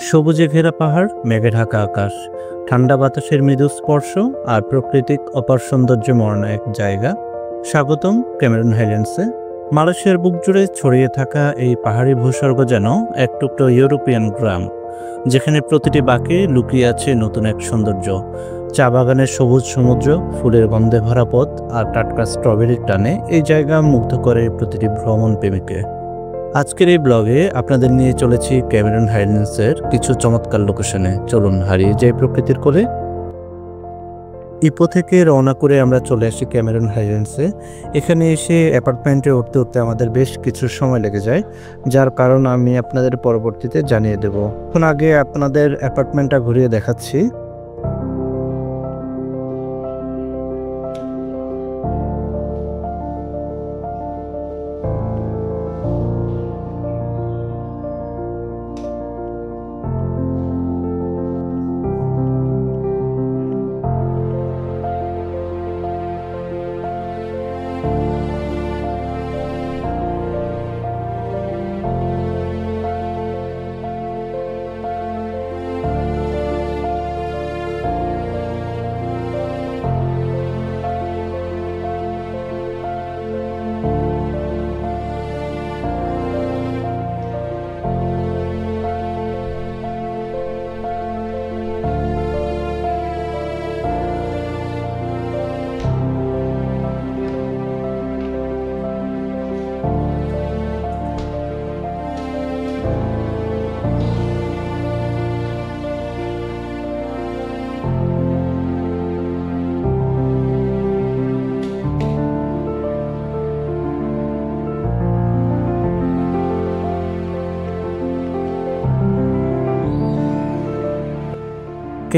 সবুজে ঘেরা পাহাড়, মেঘে ঢাকা আকাশ, ঠান্ডা বাতাসের মৃদু স্পর্শ আর প্রাকৃতিক অপার সৌন্দর্যময় এক জায়গা। স্বাগতম ক্যামেরন হাইল্যান্ডসে। মালয়েশিয়ার বুক জুড়ে ছড়িয়ে থাকা এই পাহাড়ি ভূস্বর্গ যেন এক টুকরো ইউরোপিয়ান গ্রাম, যেখানে প্রতিটি বাঁকে লুকিয়ে আছে নতুন এক সৌন্দর্য। চা বাগানের সবুজ সমুদ্র, ফুলের গন্ধে ভরা পথ আর টাটকা স্ট্রবেরির টানে এই জায়গা মুগ্ধ করে প্রতিটি ভ্রমণ প্রেমীকে। আজকের এই ব্লগে আপনাদের নিয়ে চলেছি ক্যামেরন হাইল্যান্ডসের কিছু চমৎকার লোকেশনে। চলুন হারিয়ে যাই প্রকৃতির কোলে। ইপো থেকে রওনা করে আমরা চলে আসি ক্যামেরন হাইল্যান্ডসে। এখানে এসে অ্যাপার্টমেন্টে উঠতে উঠতে আমাদের বেশ কিছু সময় লেগে যায়, যার কারণ আমি আপনাদের পরবর্তীতে জানিয়ে দেব। এখন আগে আপনাদের অ্যাপার্টমেন্টটা ঘুরিয়ে দেখাচ্ছি।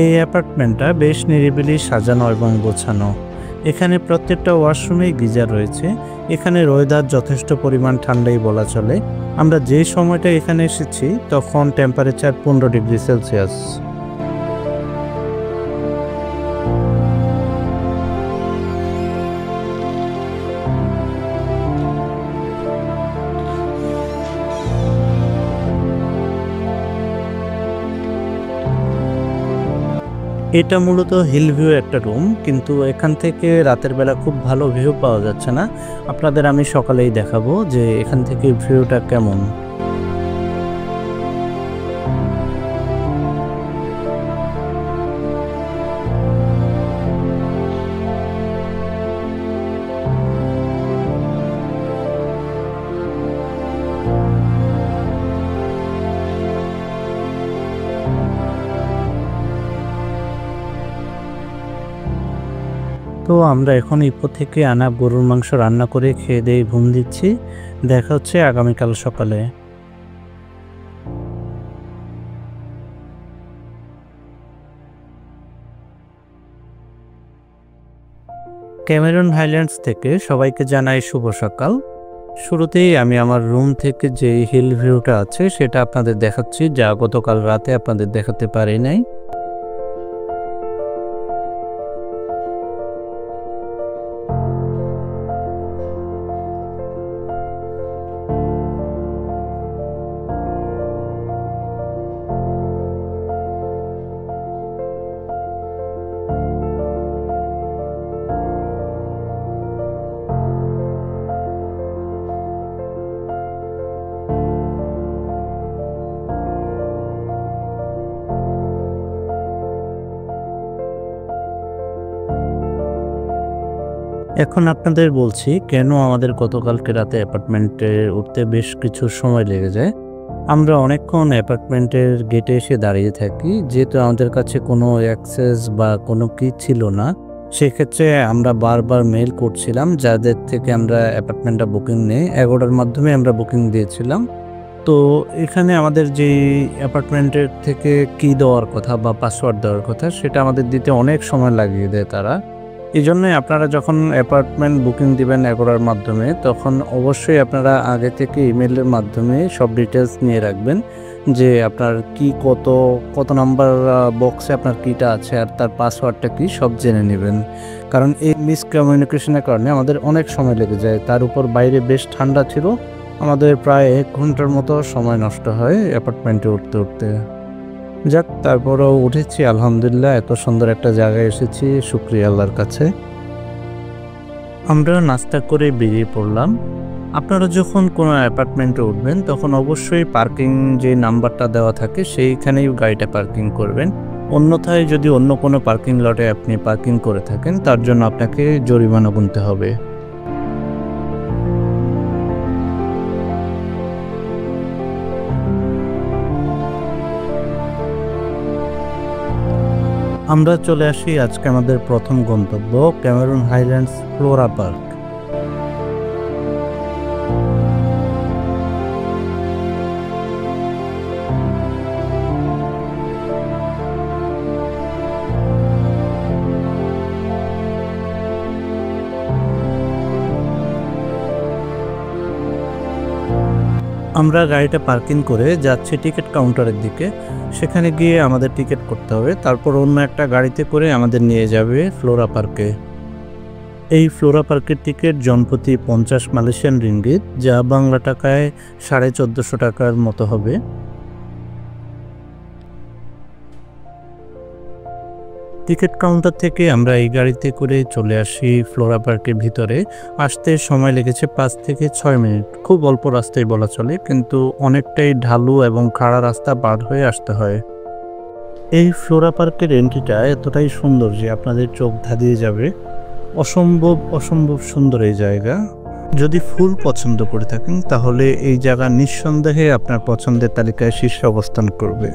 এই অ্যাপার্টমেন্টটা বেশ নিরিবিলি সাজানো এবং গোছানো। এখানে প্রত্যেকটা ওয়াশরুমেই গিজার রয়েছে। এখানে ওয়েদার যথেষ্ট পরিমাণ ঠান্ডাই বলা চলে। আমরা যে সময়টা এখানে এসেছি তখন টেম্পারেচার 15 ডিগ্রি সেলসিয়াস। এটা মূলত হিল ভিউ একটা রুম, কিন্তু এখান থেকে রাতের বেলা খুব ভালো ভিউ পাওয়া যাচ্ছে না। আপনাদের আমি সকালেই দেখাবো যে এখান থেকে ভিউটা কেমন। তো আমরা এখন ইপো থেকে আনা গরুর মাংস রান্না করে খেয়ে দিয়ে ঘুম দিচ্ছি। দেখা হচ্ছে আগামীকাল সকালে। ক্যামেরন হাইল্যান্ডস থেকে সবাইকে জানাই শুভ সকাল। শুরুতেই আমি আমার রুম থেকে যে হিল ভিউটা আছে সেটা আপনাদের দেখাচ্ছি, যা গতকাল রাতে আপনাদের দেখাতে পারি নাই। এখন আপনাদের বলছি কেন আমাদের গতকালকে রাতে অ্যাপার্টমেন্টে উঠতে বেশ কিছু সময় লেগে যায়। আমরা অনেকক্ষণ অ্যাপার্টমেন্টের গেটে এসে দাঁড়িয়ে থাকি, যেহেতু আমাদের কাছে কোনো অ্যাক্সেস বা কোনো কি ছিল না। সেক্ষেত্রে আমরা বারবার মেল করছিলাম যাদের থেকে আমরা অ্যাপার্টমেন্টটা বুকিং নেই। এগোডার মাধ্যমে আমরা বুকিং দিয়েছিলাম। তো এখানে আমাদের যে অ্যাপার্টমেন্টের থেকে কি দেওয়ার কথা বা পাসওয়ার্ড দেওয়ার কথা সেটা আমাদের দিতে অনেক সময় লাগিয়ে দেয় তারা। এই জন্যই আপনারা যখন অ্যাপার্টমেন্ট বুকিং দিবেন এগোরার মাধ্যমে, তখন অবশ্যই আপনারা আগে থেকে ইমেলের মাধ্যমে সব ডিটেলস নিয়ে রাখবেন, যে আপনার কি কত নাম্বার বক্সে আপনার কিটা আছে আর তার পাসওয়ার্ডটা কি সব জেনে নেবেন। কারণ এই মিসকমিউনিকেশনের কারণে আমাদের অনেক সময় লেগে যায়। তার উপর বাইরে বেশ ঠান্ডা ছিল, আমাদের প্রায় 1 ঘন্টার মতো সময় নষ্ট হয় অ্যাপার্টমেন্টে উঠতে উঠতে। যাক, তারপরেও উঠেছি আলহামদুলিল্লাহ। এত সুন্দর একটা জায়গায় এসেছি, শুকরিয়া আল্লাহর কাছে। আমরা নাস্তা করে বেরিয়ে পড়লাম। আপনারা যখন কোনো অ্যাপার্টমেন্টে উঠবেন তখন অবশ্যই পার্কিং যে নাম্বারটা দেওয়া থাকে সেইখানেই গাড়িটা পার্কিং করবেন। অন্যথায় যদি অন্য কোনো পার্কিং লটে আপনি পার্কিং করে থাকেন তার জন্য আপনাকে জরিমানা গুনতে হবে। আমরা চলে আসি আজকে আমাদের প্রথম গন্তব্য ক্যামেরুন হাইল্যান্ডস ফ্লোরা পার্ক। আমরা গাড়িটা পার্কিং করে যাচ্ছি টিকিট কাউন্টারের দিকে। সেখানে গিয়ে আমাদের টিকিট করতে হবে, তারপর অন্য একটা গাড়িতে করে আমাদের নিয়ে যাবে ফ্লোরা পার্কে। এই ফ্লোরা পার্কের টিকিট জনপ্রতি 50 মালয়েশিয়ান রিঙ্গিত, যা বাংলা টাকায় 1450 টাকার মতো হবে। টিকিট কাউন্টার থেকে আমরা এই গাড়িতে করে চলে আসি ফ্লোরা পার্কের ভিতরে। আসতে সময় লেগেছে 5 থেকে 6 মিনিট। খুব অল্প রাস্তায় বলা চলে, কিন্তু অনেকটাই ঢালু এবং খাড়া রাস্তা পার হয়ে আসতে হয়। এই ফ্লোরা পার্কের এন্ট্রিটা এতটাই সুন্দর যে আপনাদের চোখ ধাঁধিয়ে যাবে। অসম্ভব সুন্দর এই জায়গা। যদি ফুল পছন্দ করে থাকেন তাহলে এই জায়গা নিঃসন্দেহে আপনার পছন্দের তালিকায় শীর্ষে অবস্থান করবে।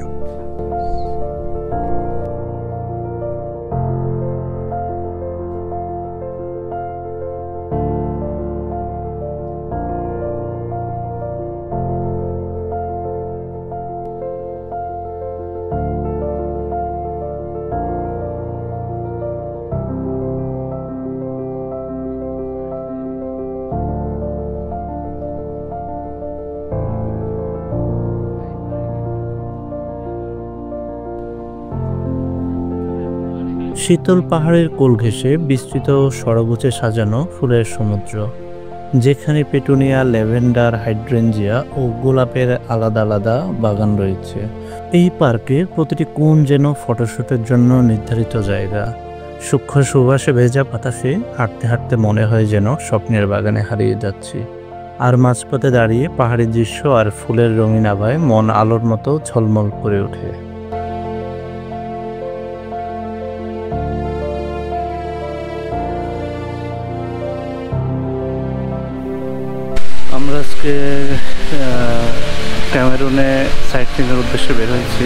শীতল পাহাড়ের কোল ঘেঁষে বিস্তৃত সরগোছে সাজানো ফুলের সমুদ্র, যেখানে পেটুনিয়া, ল্যাভেন্ডার, হাইড্রেঞ্জিয়া ও গোলাপের আলাদা আলাদা বাগান রয়েছে। এই পার্কের প্রতিটি কোণ যেন ফটোশ্যুটের জন্য নির্ধারিত জায়গা। সূক্ষ্ম সুবাসে ভেজা বাতাসে হাঁটতে হাঁটতে মনে হয় যেন স্বপ্নের বাগানে হারিয়ে যাচ্ছি। আর মাঝপথে দাঁড়িয়ে পাহাড়ি দৃশ্য আর ফুলের রঙিন আভায় মন আলোর মতো ঝলমল করে ওঠে। আমরা আজকে ক্যামেরুনে সাইট সিইংয়ের উদ্দেশ্যে বের হয়েছি।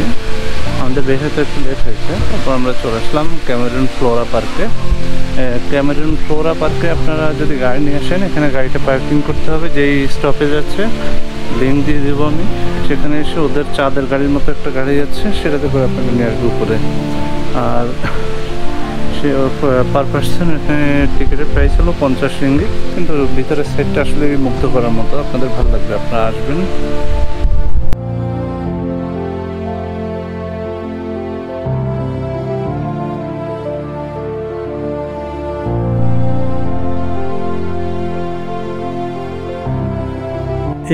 আমাদের বের হতে একটু লেট হয়েছে, তারপর আমরা চলে আসলাম ক্যামেরুন ফ্লোরা পার্কে। ক্যামেরুন ফ্লোরা পার্কে আপনারা যদি গাড়ি নিয়ে আসেন, এখানে গাড়িটা পার্কিং করতে হবে। যেই স্টপেজ আছে লিঙ্ক দিয়ে দেবো আমি, সেখানে এসে ওদের চাঁদের গাড়ির মতো একটা গাড়ি আছে, সেটাতে করে আপনাকে নিয়ে আসবে উপরে। আর সে পার পার্সন এখানে টিকিটের প্রাইস হলো 50 রিঙ্গিত, কিন্তু ভিতরের সাইডটা আসলে মুগ্ধ করার মতো, আপনাদের ভালো লাগবে, আপনারা আসবেন।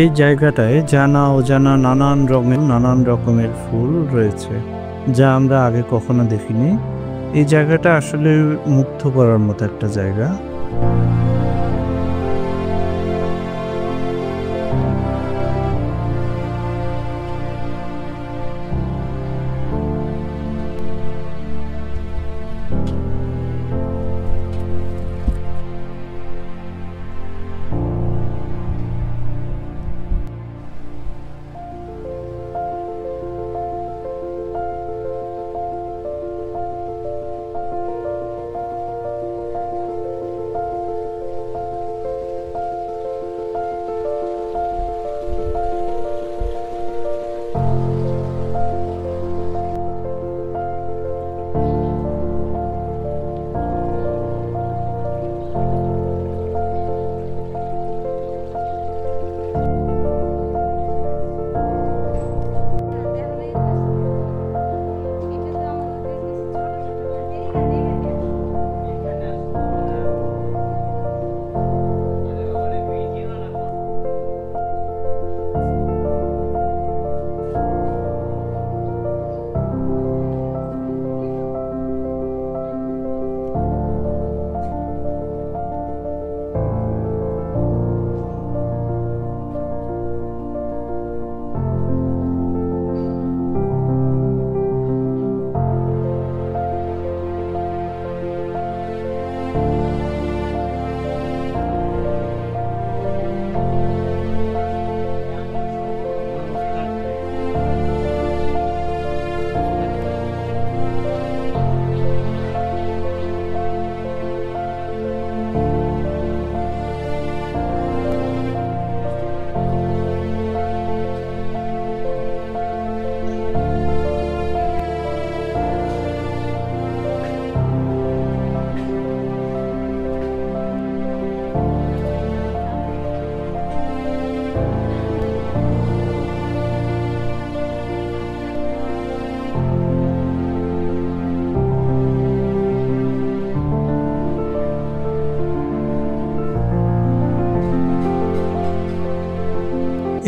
এই জায়গাটায় জানা অজানা নানান রঙের নানান রকমের ফুল রয়েছে, যা আমরা আগে কখনো দেখিনি। এই জায়গাটা আসলে মুগ্ধ করার মতো একটা জায়গা।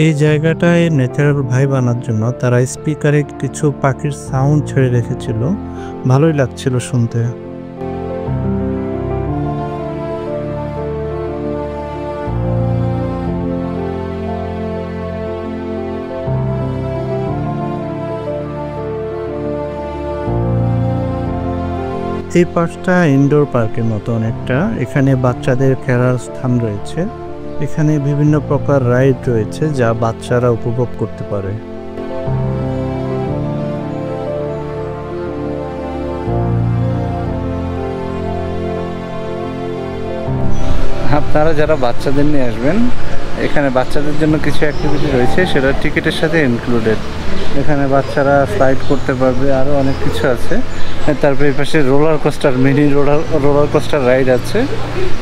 এই জায়গাটায় ন্যাচারাল ভাইব আনার জন্য তারা স্পিকারে কিছু পাখির সাউন্ড ছেড়ে রেখেছিল, ভালোই লাগছিল শুনতে। এই পার্কটা ইনডোর পার্কের মতো অনেকটা। এখানে বাচ্চাদের খেলার স্থান রয়েছে। এখানে বিভিন্ন প্রকার রাইড রয়েছে যা বাচ্চারা উপভোগ করতে পারে। আপনারা যারা বাচ্চাদের নিয়ে আসবেন, এখানে বাচ্চাদের জন্য কিছু অ্যাক্টিভিটি রয়েছে, সেটা টিকিটের সাথে ইনক্লুডেড। এখানে বাচ্চারা স্লাইড করতে পারবে, আরও অনেক কিছু আছে। তারপরে এই পাশে roller coaster, mini roller coaster ride আছে,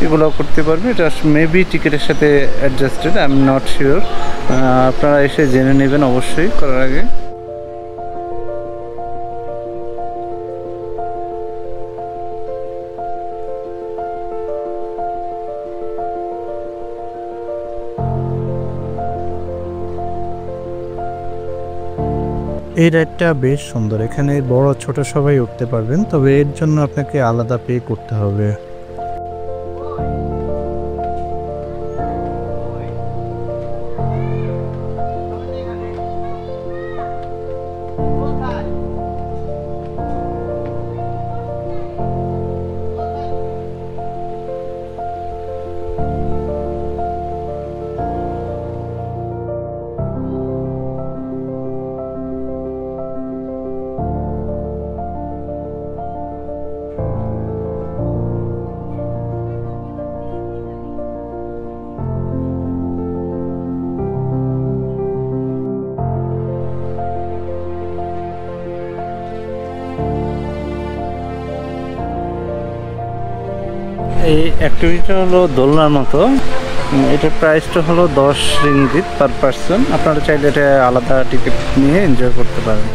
এগুলোও করতে পারবে। এটা মেবি টিকিটের সাথে adjusted, I am not sure. আপনারা এসে জেনে নেবেন অবশ্যই করার আগে। এই রাইডটা বেশ সুন্দর। এখানে বড় ছোট সবাই উঠতে পারবেন, তবে এর জন্য আপনাকে আলাদা পে করতে হবে। এই অ্যাক্টিভিটিটা হলো দোলনার মতো। এটার প্রাইসটা হলো 10 রিঙ্গিত পার পারসন। আপনারা চাইলে এটা আলাদা টিকিট নিয়ে এনজয় করতে পারেন।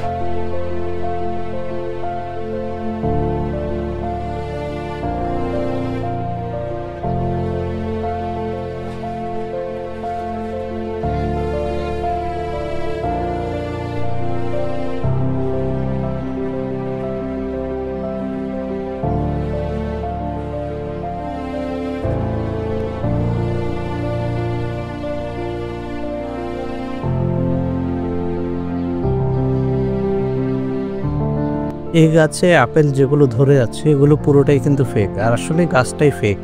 এই গাছে আপেল যেগুলো ধরে আছে এগুলো পুরোটাই কিন্তু ফেক, আর আসলে গাছটাই ফেক।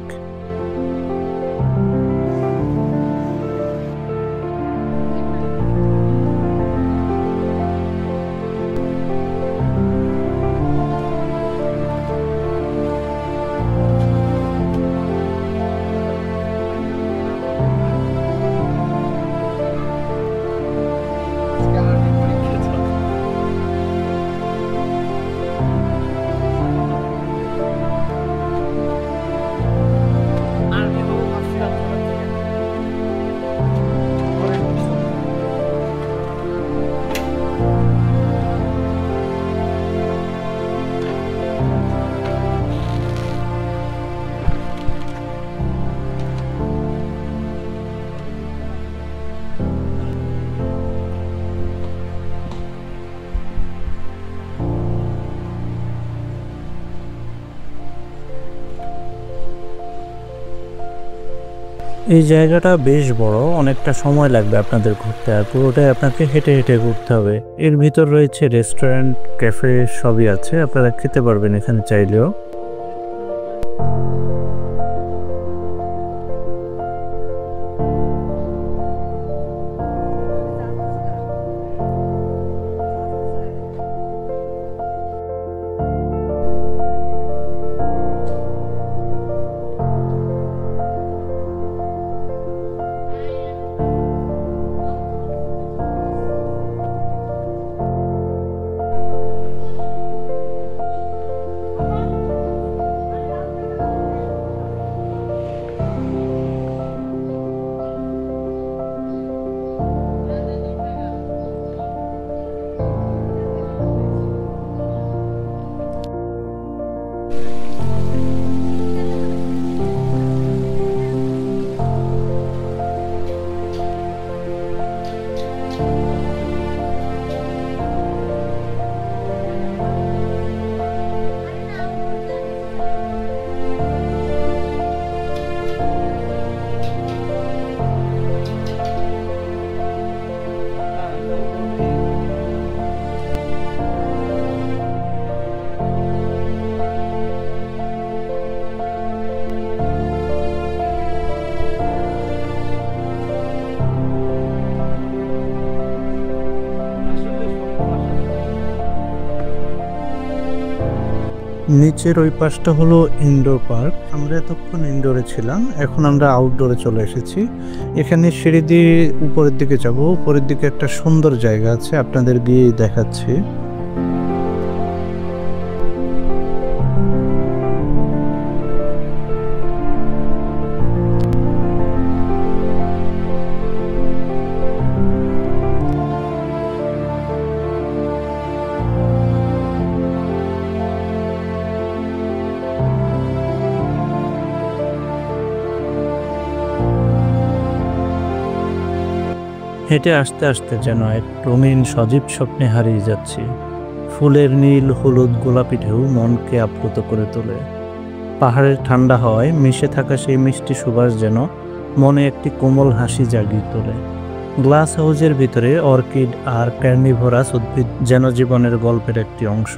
এই জায়গাটা বেশ বড়, অনেকটা সময় লাগবে আপনাদের ঘুরতে, আর পুরোটাই আপনাকে হেঁটে হেঁটে ঘুরতে হবে। এর ভিতর রয়েছে রেস্টুরেন্ট, ক্যাফে, সবই আছে। আপনারা খেতে পারবেন এখানে চাইলেও। নিচের ওই পাশটা হলো ইনডোর পার্ক। আমরা এতক্ষণ ইনডোরে ছিলাম, এখন আমরা আউটডোরে চলে এসেছি। এখানে সিঁড়ি দিয়ে উপরের দিকে যাব। উপরের দিকে একটা সুন্দর জায়গা আছে, আপনাদের গিয়ে দেখাচ্ছি। হেঁটে আসতে আসতে যেন এক রঙিন সজীব স্বপ্নে হারিয়ে যাচ্ছি। ফুলের নীল, হলুদ, গোলাপি ঢেউ মনকে আপ্লুত করে তোলে। পাহাড়ের ঠান্ডা হাওয়ায় মিশে থাকা সেই মিষ্টি সুবাস যেন মনে একটি কোমল হাসি জাগিয়ে তোলে। গ্লাস হাউজের ভিতরে অর্কিড আর ক্যার্নিভোরাস উদ্ভিদ যেন জীবনের গল্পের একটি অংশ।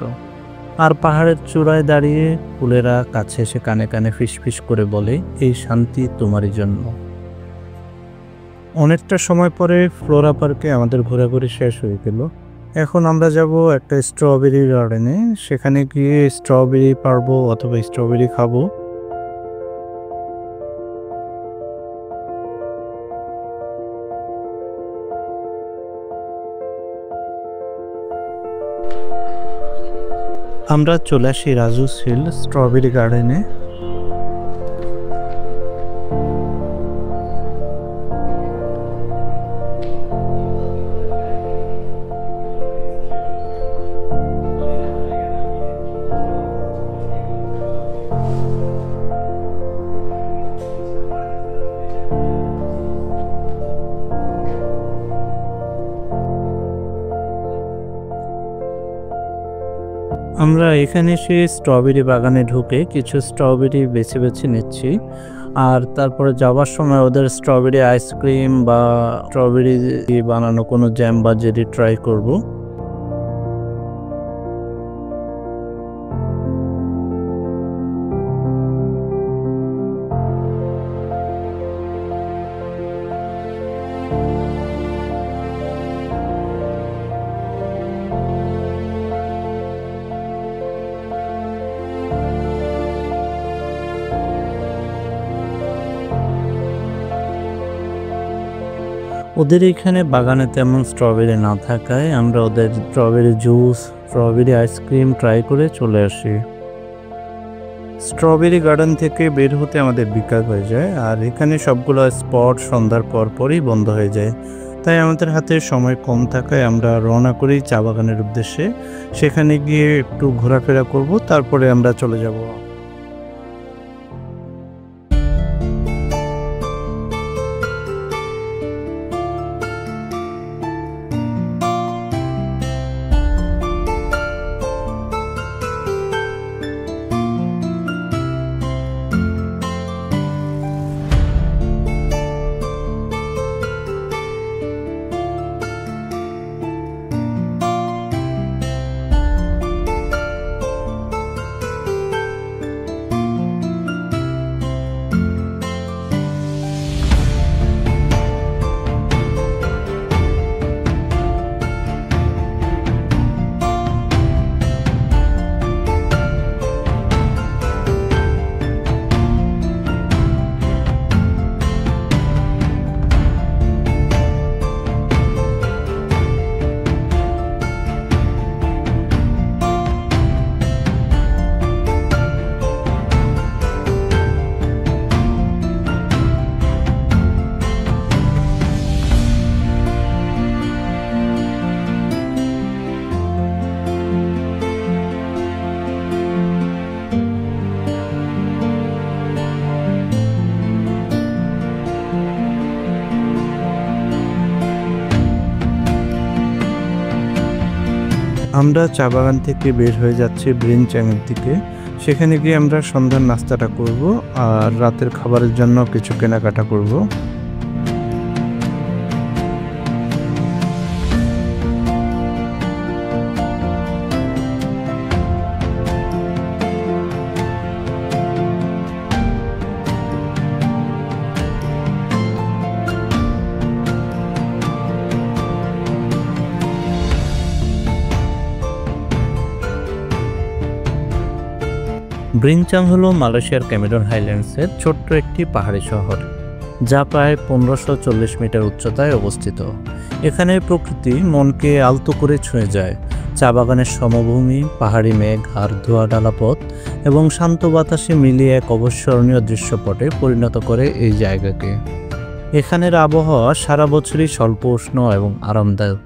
আর পাহাড়ের চূড়ায় দাঁড়িয়ে ফুলেরা কাছে এসে কানে কানে ফিসফিস করে বলে, এই শান্তি তোমারই জন্য। অনেকটা সময় পরে ফ্লোরা পার্কে আমাদের ঘোরাঘুরি শেষ হয়ে গেল। এখন আমরা যাব একটা স্ট্রবেরি গার্ডেনে। সেখানে গিয়ে স্ট্রবেরি পারবো অথবা স্ট্রবেরি খাবো। আমরা চলে আসি রাজুস হিল স্ট্রবেরি গার্ডেনে। আমরা এখানে এসে স্ট্রবেরি বাগানে ঢুকে কিছু স্ট্রবেরি বেছে বেছে নিচ্ছি, আর তারপরে যাওয়ার সময় ওদের স্ট্রবেরি আইসক্রিম বা স্ট্রবেরি দিয়ে বানানো কোনো জ্যাম বা জেলি ট্রাই করব। ওদের এখানে বাগানে তেমন স্ট্রবেরি না থাকায় আমরা ওদের strawberry juice, strawberry ice cream try করে চলে আসি। স্ট্রবেরি গার্ডেন থেকে বের হতে আমাদের বিকাল হয়ে যায়, আর এখানে সবগুলো স্পট সন্ধ্যার পরই বন্ধ হয়ে যায়। তাই আমাদের হাতে সময় কম থাকায় আমরা রওনা করি চা বাগানের উদ্দেশ্যে। সেখানে গিয়ে একটু ঘোরাফেরা করব, তারপরে আমরা চলে যাব। আমরা চা বাগান থেকে বের হয়ে যাচ্ছি ব্রিনচ্যাংয়ের দিকে। সেখানে গিয়ে আমরা সন্ধ্যার নাস্তাটা করব আর রাতের খাবারের জন্য কিছু কেনাকাটা করব। ব্রিনচাং হলো মালয়েশিয়ার ক্যামেরন হাইল্যান্ডসের ছোট্ট একটি পাহাড়ি শহর, যা প্রায় 1540 মিটার উচ্চতায় অবস্থিত। এখানে প্রকৃতি মনকে আলতো করে ছুঁয়ে যায়। চা বাগানের সমভূমি, পাহাড়ি মেঘ আর ধোয়া ডালা পথ এবং শান্ত বাতাসে মিলিয়ে এক অবিস্মরণীয় দৃশ্যপটে পরিণত করে এই জায়গাকে। এখানের আবহাওয়া সারা বছরই স্বল্প উষ্ণ এবং আরামদায়ক।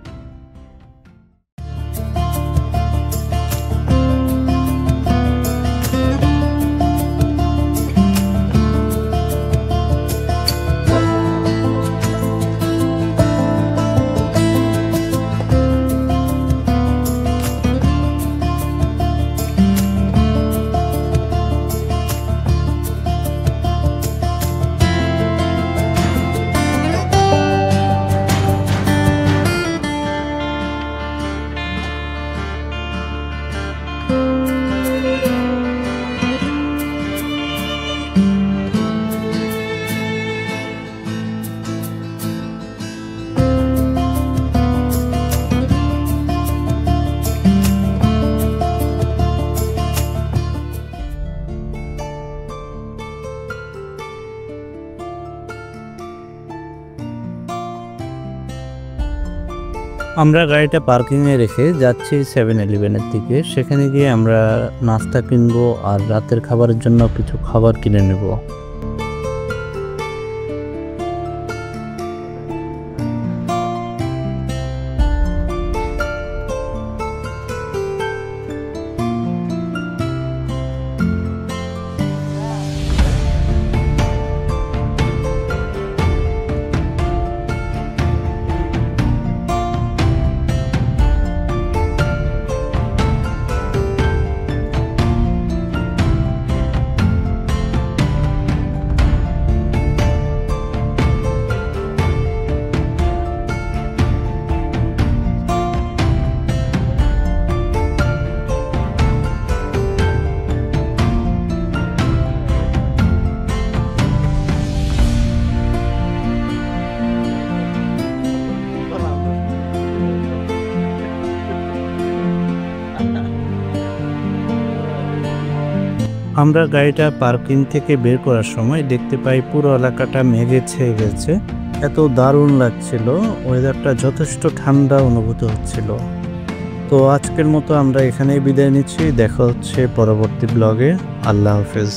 আমরা গাড়িটা পার্কিংয়ে রেখে যাচ্ছি 7-Eleven-এর দিকে। সেখানে গিয়ে আমরা নাস্তা কিনবো আর রাতের খাবারের জন্য কিছু খাবার কিনে নেব। আমরা গাড়িটা পার্কিং থেকে বের করার সময় দেখতে পাই পুরো এলাকাটা মেঘে ছেয়ে গেছে। এত দারুণ লাগছিল, ওয়েদারটা যথেষ্ট ঠান্ডা অনুভূত হচ্ছিল। তো আজকের মতো আমরা এখানেই বিদায় নিচ্ছি। দেখা হচ্ছে পরবর্তী ব্লগে। আল্লাহ হাফেজ।